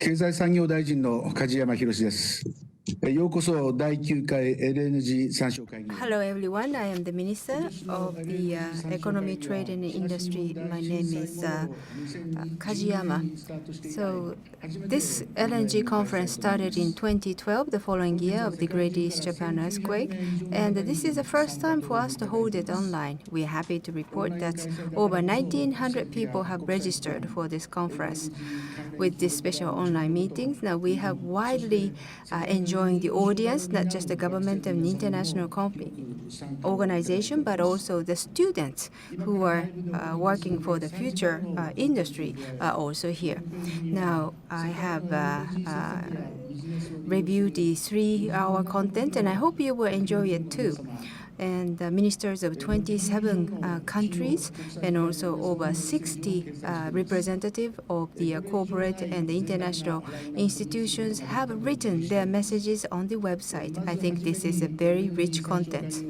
経済産業大臣の梶山博です。ようこそ第9回 LNG 参照会議。Hello everyone, I am the Minister of the Economy, Trade and Industry. My name is Kajiyama. So this LNG conference started in 2012, the following year of the Great East Japan earthquake, and this is the first time for us to hold it online. We are happy to report that over 1,900 people have registered for this conference. With this special online meetings, now we have widely enjoying the audience, not just the government and international organization, but also the students who are working for the future industry are also here. Now, I have reviewed the 3-hour content, and I hope you will enjoy it too. And ministers of 27 countries and also over 60 representatives of the corporate and the international institutions have written their messages on the website. I think this is a very rich content.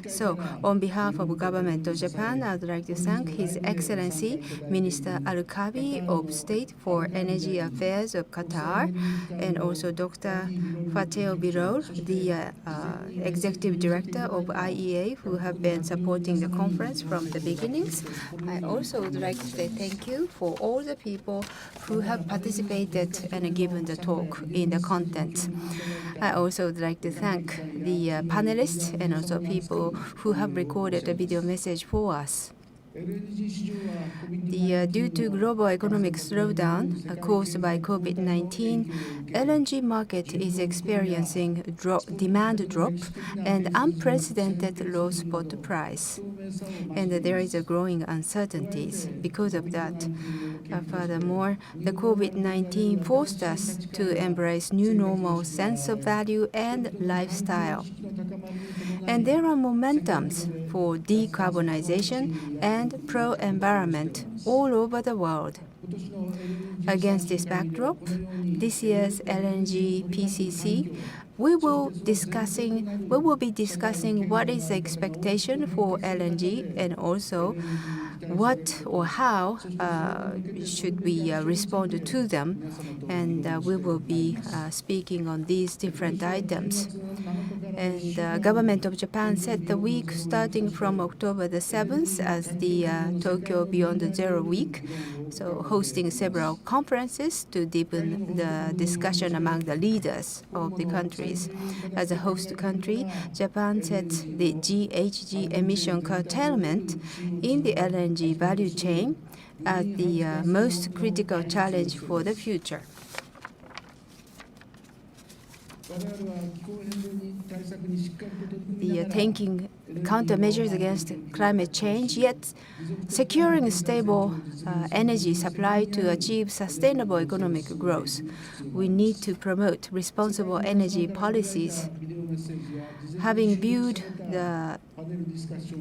So, on behalf of the Government of Japan, I would like to thank His Excellency Minister Al-Kabi of State for Energy Affairs of Qatar, and also Dr. Fateh Birol, the Executive Director of IEA, who have been supporting the conference from the beginnings. I also would like to say thank you for all the people who have participated and given the talk in the content. I also would like to thank the panelists and also people who have recorded a video message for us. Due to global economic slowdown caused by COVID-19, LNG market is experiencing demand drop and unprecedented low spot price. And there is a growing uncertainties because of that. Furthermore, the COVID-19 forced us to embrace new normal sense of value and lifestyle. And there are momentums for decarbonization and pro-environment all over the world. Against this backdrop, this year's LNGPCC, we will be discussing what is the expectation for LNG and also what or how should we respond to them, and we will be speaking on these different items. And the Government of Japan set the week starting from October the 7th as the Tokyo Beyond Zero Week, so hosting several conferences to deepen the discussion among the leaders of the countries. As a host country, Japan sets the GHG emission curtailment in the LNG value chain as the most critical challenge for the future. Taking countermeasures against climate change, yet securing stable energy supply to achieve sustainable economic growth. We need to promote responsible energy policies. Having viewed the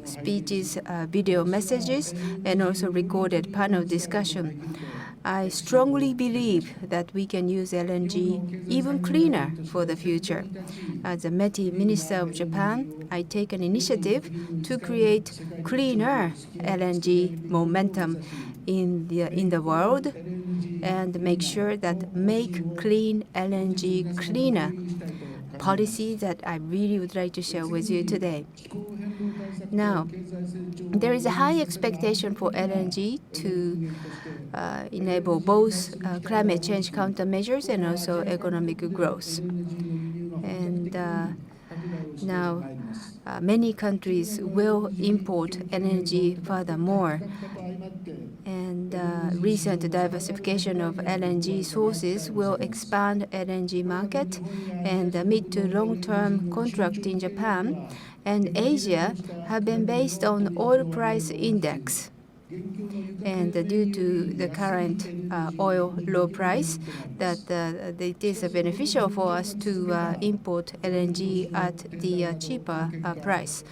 speeches, video messages, and also recorded panel discussion, I strongly believe that we can use LNG even cleaner for the future. As a METI Minister of Japan, I take an initiative to create cleaner LNG momentum in the world and make sure that make clean LNG cleaner policy that I really would like to share with you today. Now, there is a high expectation for LNG to enable both climate change countermeasures and also economic growth. And now, many countries will import energy furthermore. And recent diversification of LNG sources will expand LNG market, and the mid to long-term contract in Japan and Asia have been based on oil price index. And due to the current oil low price, that it is beneficial for us to import LNG at the cheaper price.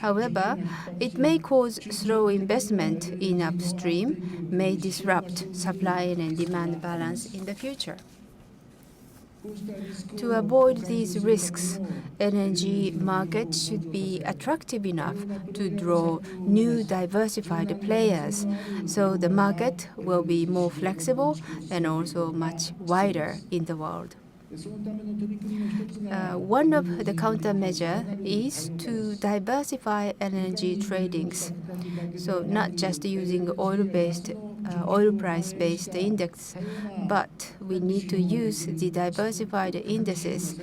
However, it may cause slow investment in upstream, may disrupt supply and demand balance in the future. To avoid these risks, LNG market should be attractive enough to draw new diversified players, so the market will be more flexible and also much wider in the world. One of the countermeasure is to diversify LNG tradings. So not just using oil price-based index, but we need to use the diversified indices,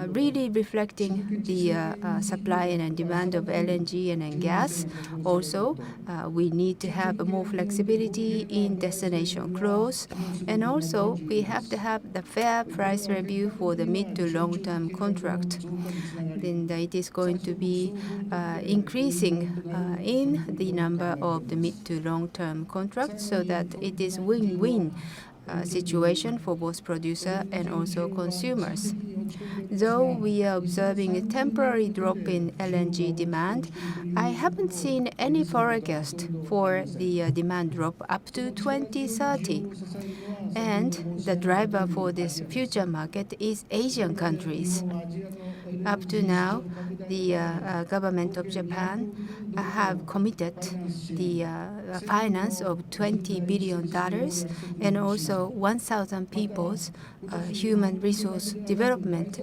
really reflecting the supply and demand of LNG and gas. Also, we need to have more flexibility in destination clause, and also we have to have the fair price review for the mid to long-term contract. Then it is going to be increasing in the number of the mid to long-term contracts, so that it is win-win situation for both producer and also consumers. Though we are observing a temporary drop in LNG demand, I haven't seen any forecast for the demand drop up to 2030. And the driver for this future market is Asian countries. Up to now, the government of Japan have committed the finance of $20 billion and also 1,000 people's human resource development.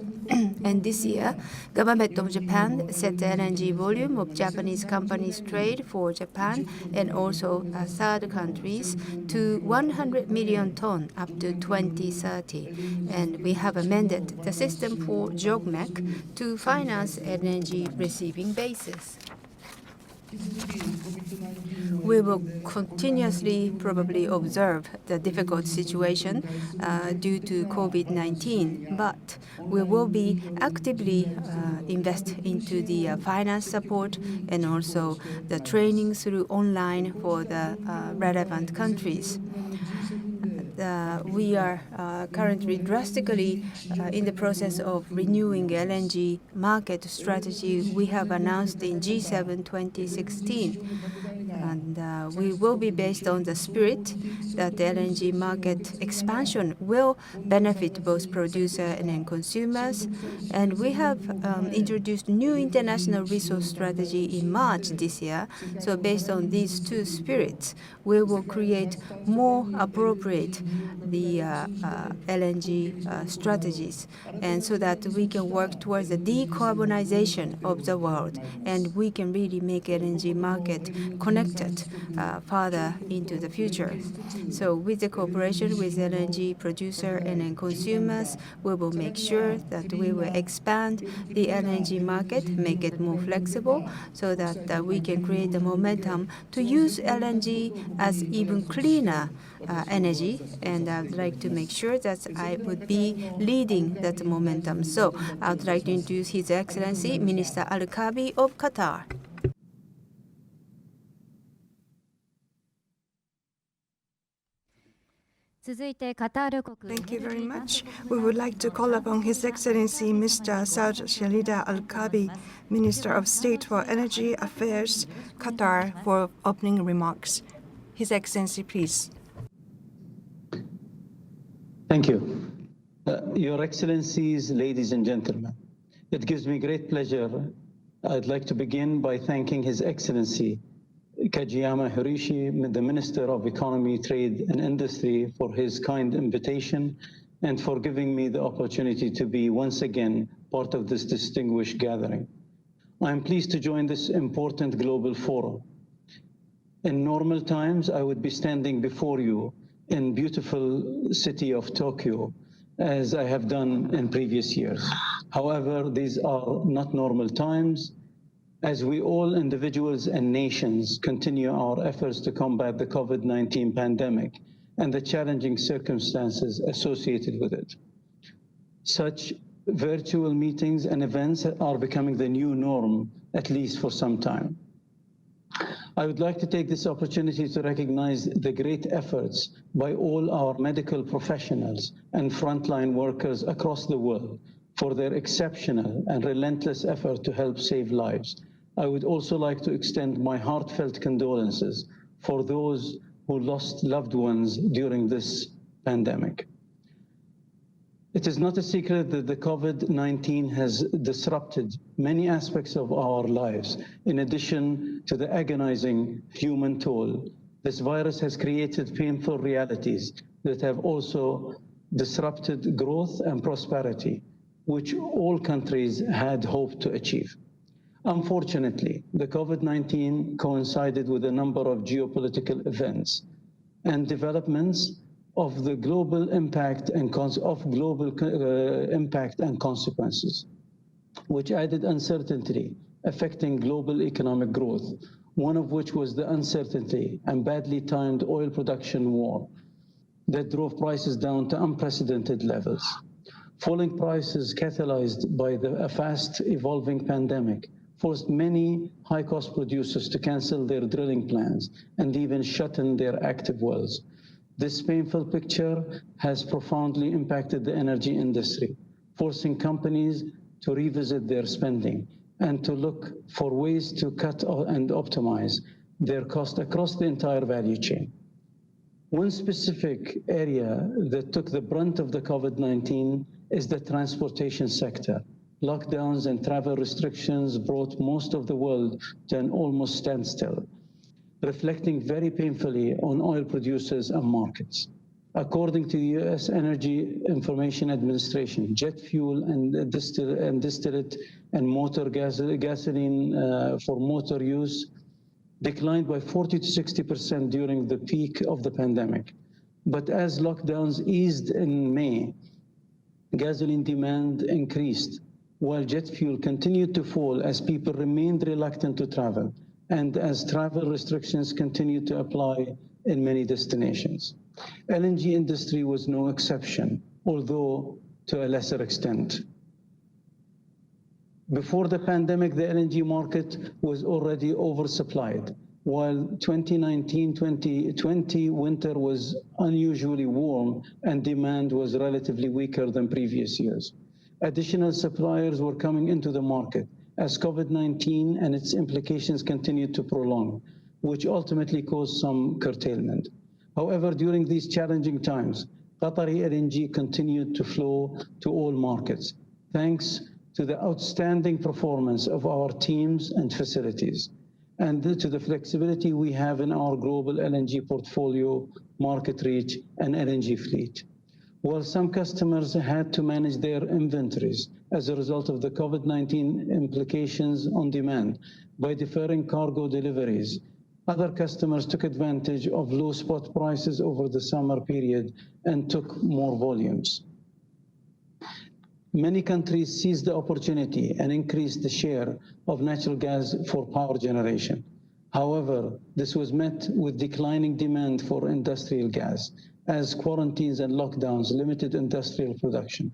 And this year, government of Japan set the LNG volume of Japanese companies' trade for Japan and also third countries to 100 million ton up to 2030. And we have amended the system for JOGMEC to finance LNG receiving bases. We will continuously probably observe the difficult situation due to COVID-19, but we will be actively invest into the finance support and also the training through online for the relevant countries. We are currently drastically in the process of renewing LNG market strategy we have announced in G7 2016. And we will be based on the spirit that the LNG market expansion will benefit both producer and end consumers. And we have introduced new international resource strategy in March this year. So based on these two spirits, we will create more appropriate the LNG strategies, and so that we can work towards the decarbonization of the world, and we can really make LNG market connected further into the future. So with the cooperation with LNG producer and then consumers, we will make sure that we will expand the LNG market, make it more flexible, so that we can create a momentum to use LNG as even cleaner energy. And I would like to make sure that I would be leading that momentum. So I would like to introduce His Excellency Minister Al-Kabi of Qatar. Thank you very much. We would like to call upon His Excellency Mr. Saud Shalida Al-Kabi, Minister of State for Energy Affairs, Qatar, for opening remarks. His Excellency, please. Thank you. Your Excellencies, ladies and gentlemen, it gives me great pleasure. I'd like to begin by thanking His Excellency Kajiyama Hiroshi, the Minister of Economy, Trade and Industry, for his kind invitation and for giving me the opportunity to be once again part of this distinguished gathering. I am pleased to join this important global forum. In normal times, I would be standing before you in beautiful city of Tokyo, as I have done in previous years. However, these are not normal times, as we all, individuals and nations, continue our efforts to combat the COVID-19 pandemic and the challenging circumstances associated with it. Such virtual meetings and events are becoming the new norm, at least for some time. I would like to take this opportunity to recognize the great efforts by all our medical professionals and frontline workers across the world for their exceptional and relentless effort to help save lives. I would also like to extend my heartfelt condolences for those who lost loved ones during this pandemic. It is not a secret that the COVID-19 has disrupted many aspects of our lives. In addition to the agonizing human toll, this virus has created painful realities that have also disrupted growth and prosperity, which all countries had hoped to achieve. Unfortunately, the COVID-19 coincided with a number of geopolitical events and developments of the global impact and consequences, which added uncertainty affecting global economic growth, one of which was the uncertainty and badly timed oil production war that drove prices down to unprecedented levels. Falling prices catalyzed by a fast evolving pandemic forced many high-cost producers to cancel their drilling plans and even shut in their active wells. This painful picture has profoundly impacted the energy industry, forcing companies to revisit their spending and to look for ways to cut and optimize their cost across the entire value chain. One specific area that took the brunt of the COVID-19 is the transportation sector. Lockdowns and travel restrictions brought most of the world to an almost standstill, reflecting very painfully on oil producers and markets. According to the U.S. Energy Information Administration, jet fuel and distillate and motor gasoline for motor use declined by 40 to 60% during the peak of the pandemic. But as lockdowns eased in May, gasoline demand increased, while jet fuel continued to fall as people remained reluctant to travel, and as travel restrictions continued to apply in many destinations. LNG industry was no exception, although to a lesser extent. Before the pandemic, the LNG market was already oversupplied. While 2019-2020 winter was unusually warm and demand was relatively weaker than previous years. Additional suppliers were coming into the market as COVID-19 and its implications continued to prolong, which ultimately caused some curtailment. However, during these challenging times, Qatari LNG continued to flow to all markets, thanks to the outstanding performance of our teams and facilities, and to the flexibility we have in our global LNG portfolio, market reach, and LNG fleet. While some customers had to manage their inventories as a result of the COVID-19 implications on demand by deferring cargo deliveries, other customers took advantage of low spot prices over the summer period and took more volumes. Many countries seized the opportunity and increased the share of natural gas for power generation. However, this was met with declining demand for industrial gas, as quarantines and lockdowns limited industrial production.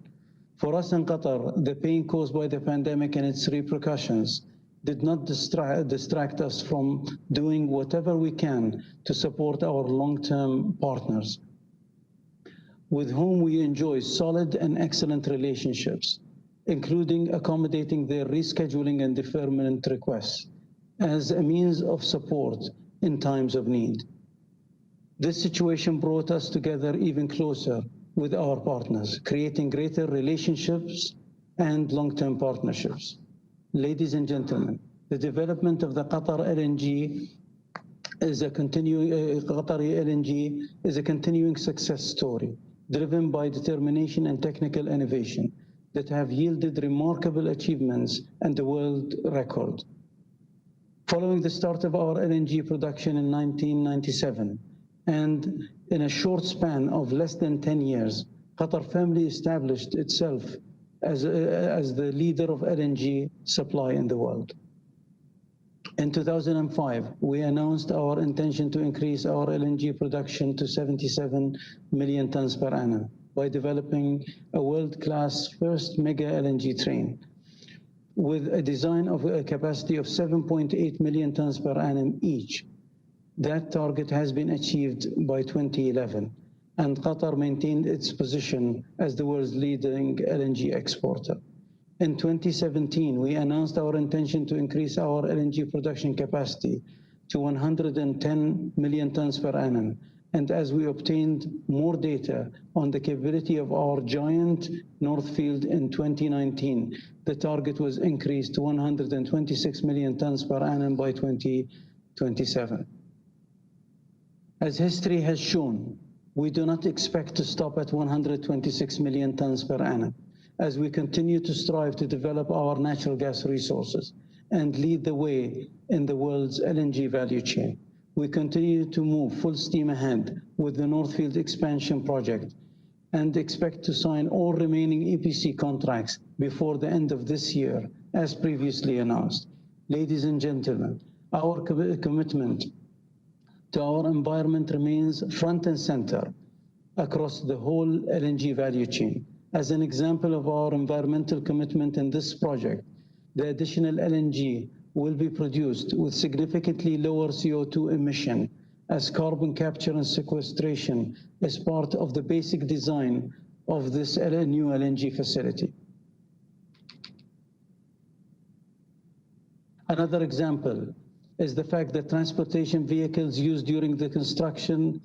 For us in Qatar, the pain caused by the pandemic and its repercussions did not distract us from doing whatever we can to support our long-term partners, with whom we enjoy solid and excellent relationships, including accommodating their rescheduling and deferment requests as a means of support in times of need. This situation brought us together even closer with our partners, creating greater relationships and long-term partnerships. Ladies and gentlemen, the development of the Qatari LNG is a continuing success story, driven by determination and technical innovation that have yielded remarkable achievements and the world record. Following the start of our LNG production in 1997, and in a short span of less than 10 years, Qatar firmly established itself as the leader of LNG supply in the world. In 2005, we announced our intention to increase our LNG production to 77 million tons per annum by developing a world-class first mega LNG train with a design of a capacity of 7.8 million tons per annum each. That target has been achieved by 2011, and Qatar maintained its position as the world's leading LNG exporter. In 2017, we announced our intention to increase our LNG production capacity to 110 million tons per annum and as we obtained more data on the capability of our giant North Field in 2019, the target was increased to 126 million tons per annum by 2027. As history has shown, we do not expect to stop at 126 million tons per annum as we continue to strive to develop our natural gas resources and lead the way in the world's LNG value chain. We continue to move full steam ahead with the North Field expansion project and expect to sign all remaining EPC contracts before the end of this year, as previously announced. Ladies and gentlemen, our commitment to our environment remains front and center across the whole LNG value chain. As an example of our environmental commitment in this project, the additional LNG will be produced with significantly lower CO2 emission as carbon capture and sequestration is part of the basic design of this new LNG facility. Another example is the fact that transportation vehicles used during the construction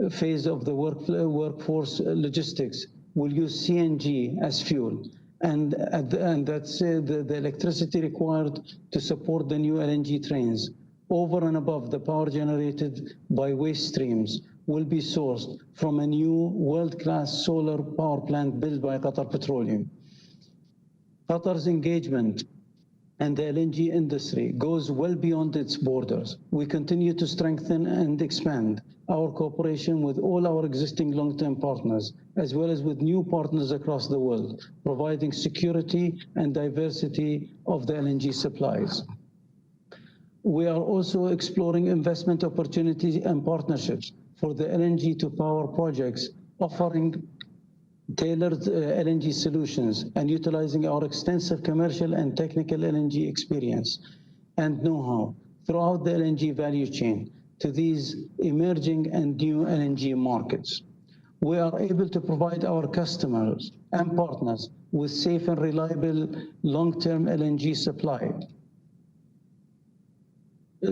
phase of the workforce logistics will use CNG as fuel. And that's the electricity required to support the new LNG trains, over and above the power generated by waste streams, will be sourced from a new world-class solar power plant built by Qatar Petroleum. Qatar's engagement and the LNG industry goes well beyond its borders. We continue to strengthen and expand our cooperation with all our existing long-term partners, as well as with new partners across the world, providing security and diversity of the LNG supplies. We are also exploring investment opportunities and partnerships for the LNG to power projects, offering tailored LNG solutions and utilizing our extensive commercial and technical LNG experience and know-how throughout the LNG value chain to these emerging and new LNG markets. We are able to provide our customers and partners with safe and reliable long-term LNG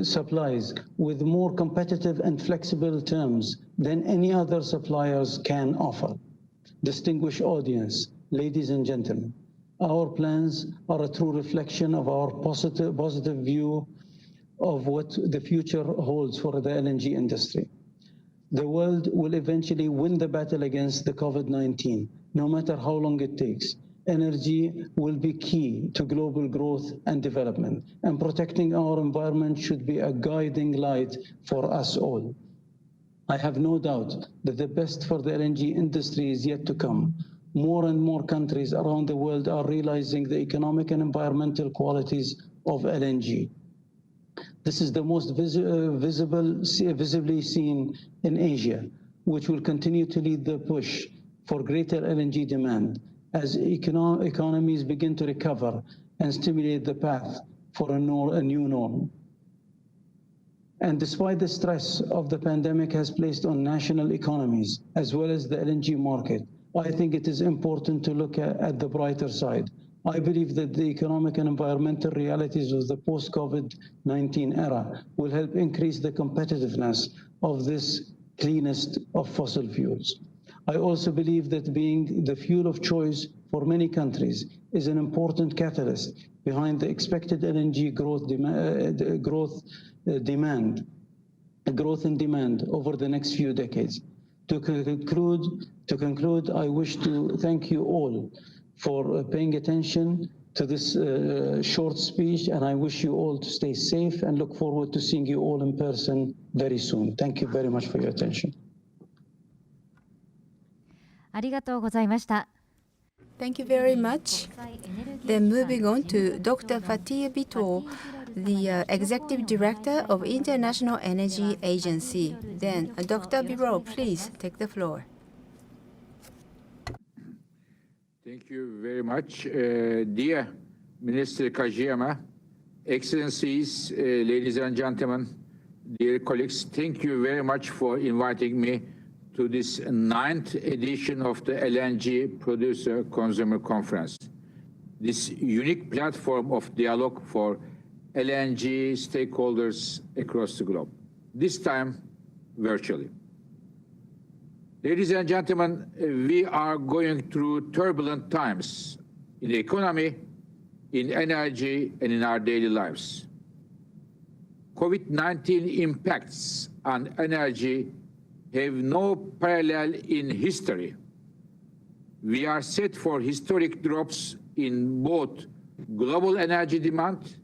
supplies with more competitive and flexible terms than any other suppliers can offer. Distinguished audience, ladies and gentlemen, our plans are a true reflection of our positive view of what the future holds for the LNG industry. The world will eventually win the battle against the COVID-19, no matter how long it takes. Energy will be key to global growth and development, and protecting our environment should be a guiding light for us all. I have no doubt that the best for the LNG industry is yet to come. More and more countries around the world are realizing the economic and environmental qualities of LNG. This is the most visibly seen in Asia, which will continue to lead the push for greater LNG demand as economies begin to recover and stimulate the path for a new norm. And despite the stress of the pandemic has placed on national economies, as well as the LNG market, I think it is important to look at the brighter side. I believe that the economic and environmental realities of the post-COVID-19 era will help increase the competitiveness of this cleanest of fossil fuels. I also believe that being the fuel of choice for many countries is an important catalyst behind the expected LNG growth in demand over the next few decades. To conclude, I wish to thank you all for paying attention to this short speech, and I wish you all to stay safe and look forward to seeing you all in person very soon. Thank you very much for your attention. ありがとうございました。 Thank you very much. Then moving on to Dr. Fatih Birol, the Executive Director of International Energy Agency. Then, Dr. Birol, please take the floor. Thank you very much. Dear Minister Kajiyama, Excellencies, ladies and gentlemen, dear colleagues, thank you very much for inviting me to this 9th edition of the LNG Producer Consumer Conference. This unique platform of dialogue for LNG stakeholders across the globe, this time virtually. Ladies and gentlemen, we are going through turbulent times in the economy, in energy, and in our daily lives. COVID-19 impacts on energy have no parallel in history. We are set for historic drops in both global energy demand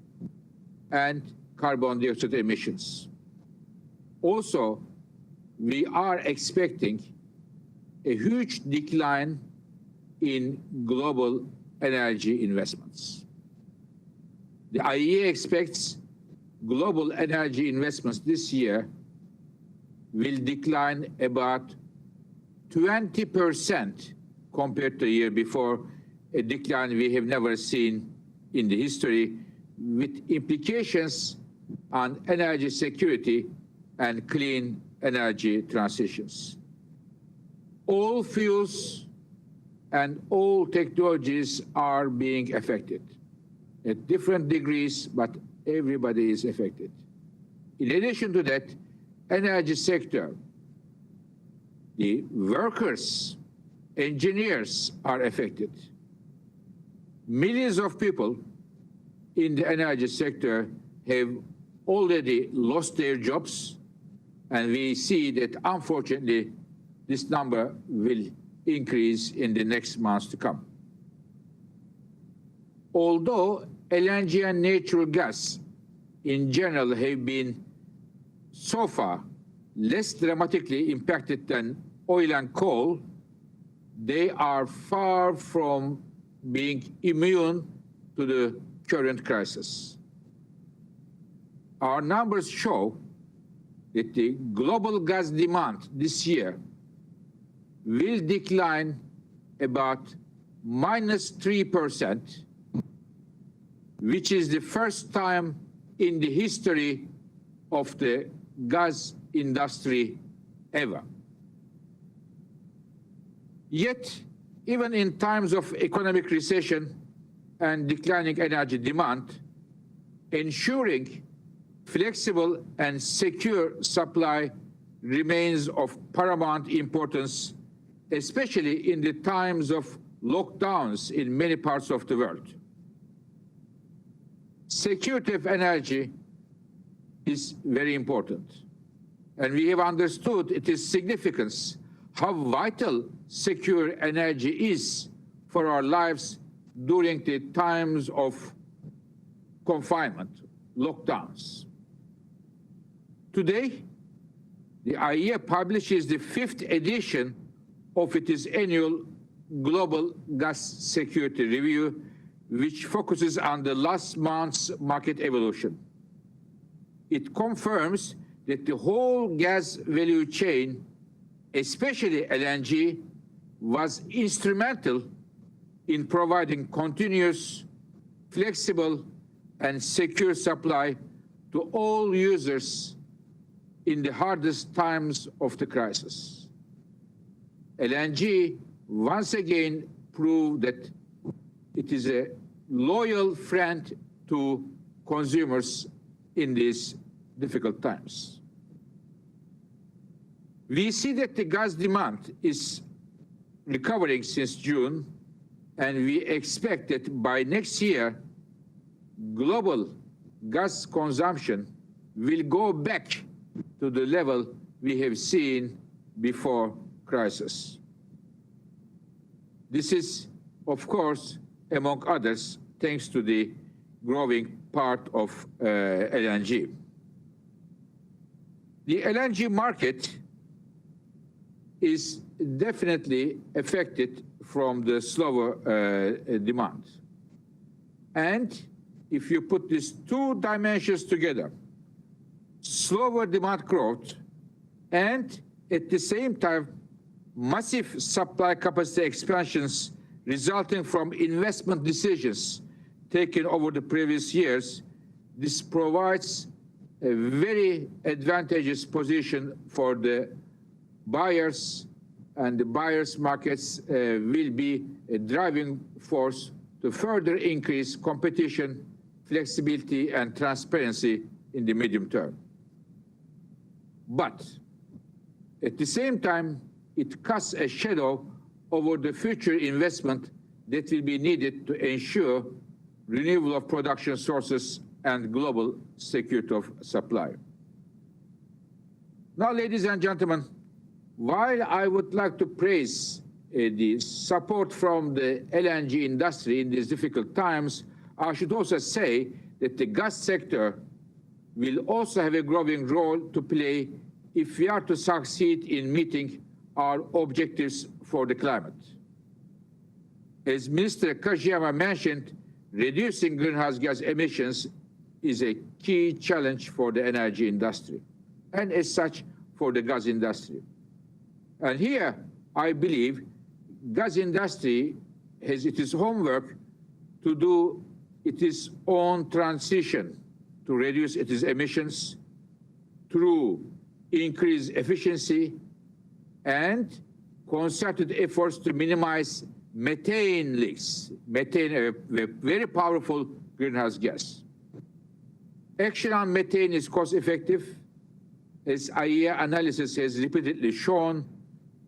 and carbon dioxide emissions. Also, we are expecting a huge decline in global energy investments. The IEA expects global energy investments this year will decline about 20% compared to the year before, a decline we have never seen in the history, with implications on energy security and clean energy transitions. All fuels and all technologies are being affected at different degrees, but everybody is affected. In addition to that, energy sector, the workers, engineers are affected. Millions of people in the energy sector have already lost their jobs, and we see that, unfortunately, this number will increase in the next months to come. Although LNG and natural gas in general have been so far less dramatically impacted than oil and coal, they are far from being immune to the current crisis. Our numbers show that the global gas demand this year will decline about -3%, which is the first time in the history of the gas industry ever. Yet, even in times of economic recession and declining energy demand, ensuring flexible and secure supply remains of paramount importance, especially in the times of lockdowns in many parts of the world. Security of energy is very important, and we have understood its significance, how vital secure energy is for our lives during the times of confinement, lockdowns. Today, the IEA publishes the 5th edition of its annual Global Gas Security Review, which focuses on the last month's market evolution. It confirms that the whole gas value chain, especially LNG, was instrumental in providing continuous, flexible, and secure supply to all users in the hardest times of the crisis. LNG once again proved that it is a loyal friend to consumers in these difficult times. We see that the gas demand is recovering since June, and we expect that by next year, global gas consumption will go back to the level we have seen before crisis. This is, of course, among others, thanks to the growing part of LNG. The LNG market is definitely affected from the slower demand. And if you put these two dimensions together, slower demand growth and at the same time massive supply capacity expansions resulting from investment decisions taken over the previous years, this provides a very advantageous position for the buyers, and the buyers' markets will be a driving force to further increase competition, flexibility, and transparency in the medium term. But at the same time, it casts a shadow over the future investment that will be needed to ensure renewal of production sources and global security of supply. Now, ladies and gentlemen, while I would like to praise the support from the LNG industry in these difficult times, I should also say that the gas sector will also have a growing role to play if we are to succeed in meeting our objectives for the climate. As Minister Kajiyama mentioned, reducing greenhouse gas emissions is a key challenge for the energy industry, and as such for the gas industry. And here, I believe, gas industry has its homework to do its own transition to reduce its emissions through increased efficiency and concerted efforts to minimize methane leaks. Methane, a very powerful greenhouse gas. Action on methane is cost-effective, as IEA analysis has repeatedly shown,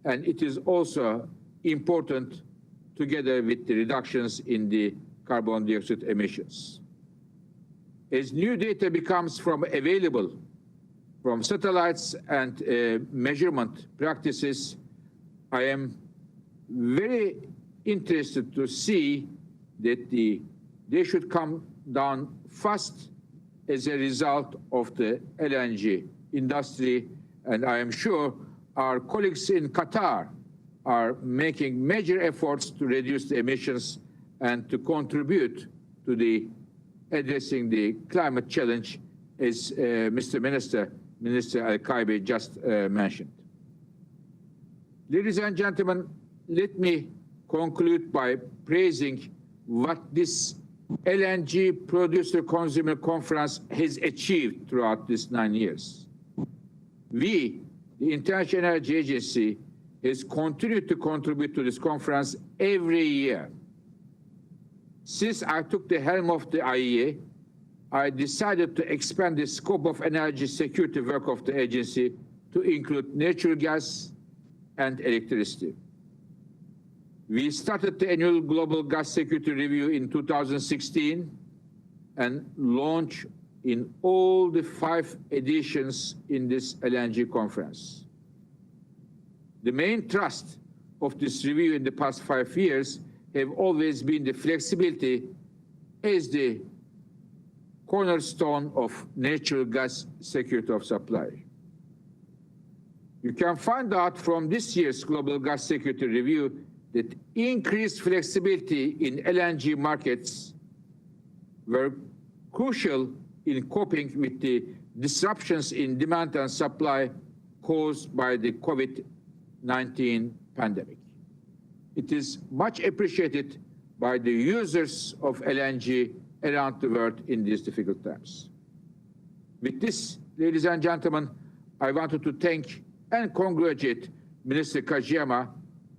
and it is also important together with the reductions in the carbon dioxide emissions. As new data becomes available from satellites and measurement practices, I am very interested to see that they should come down fast as a result of the LNG industry, and I am sure our colleagues in Qatar are making major efforts to reduce the emissions and to contribute to addressing the climate challenge, as Minister Al-Kaabi just mentioned. Ladies and gentlemen, let me conclude by praising what this LNG Producer Consumer Conference has achieved throughout these 9 years. We, the International Energy Agency, has continued to contribute to this conference every year. Since I took the helm of the IEA, I decided to expand the scope of energy security work of the agency to include natural gas and electricity. We started the annual Global Gas Security Review in 2016 and launched in all the 5 editions in this LNG conference. The main thrust of this review in the past 5 years have always been the flexibility as the cornerstone of natural gas security of supply. You can find out from this year's Global Gas Security Review that increased flexibility in LNG markets were crucial in coping with the disruptions in demand and supply caused by the COVID-19 pandemic. It is much appreciated by the users of LNG around the world in these difficult times. With this, ladies and gentlemen, I wanted to thank and congratulate Minister Kajiyama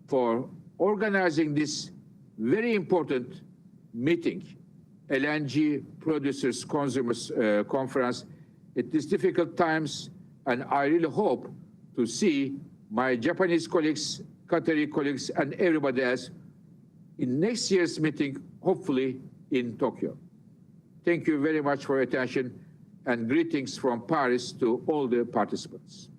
for organizing this very important meeting, LNG Producers Consumers Conference, at these difficult times, and I really hope to see my Japanese colleagues, Qatari colleagues, and everybody else in next year's meeting, hopefully in Tokyo. Thank you very much for your attention, and greetings from Paris to all the participants.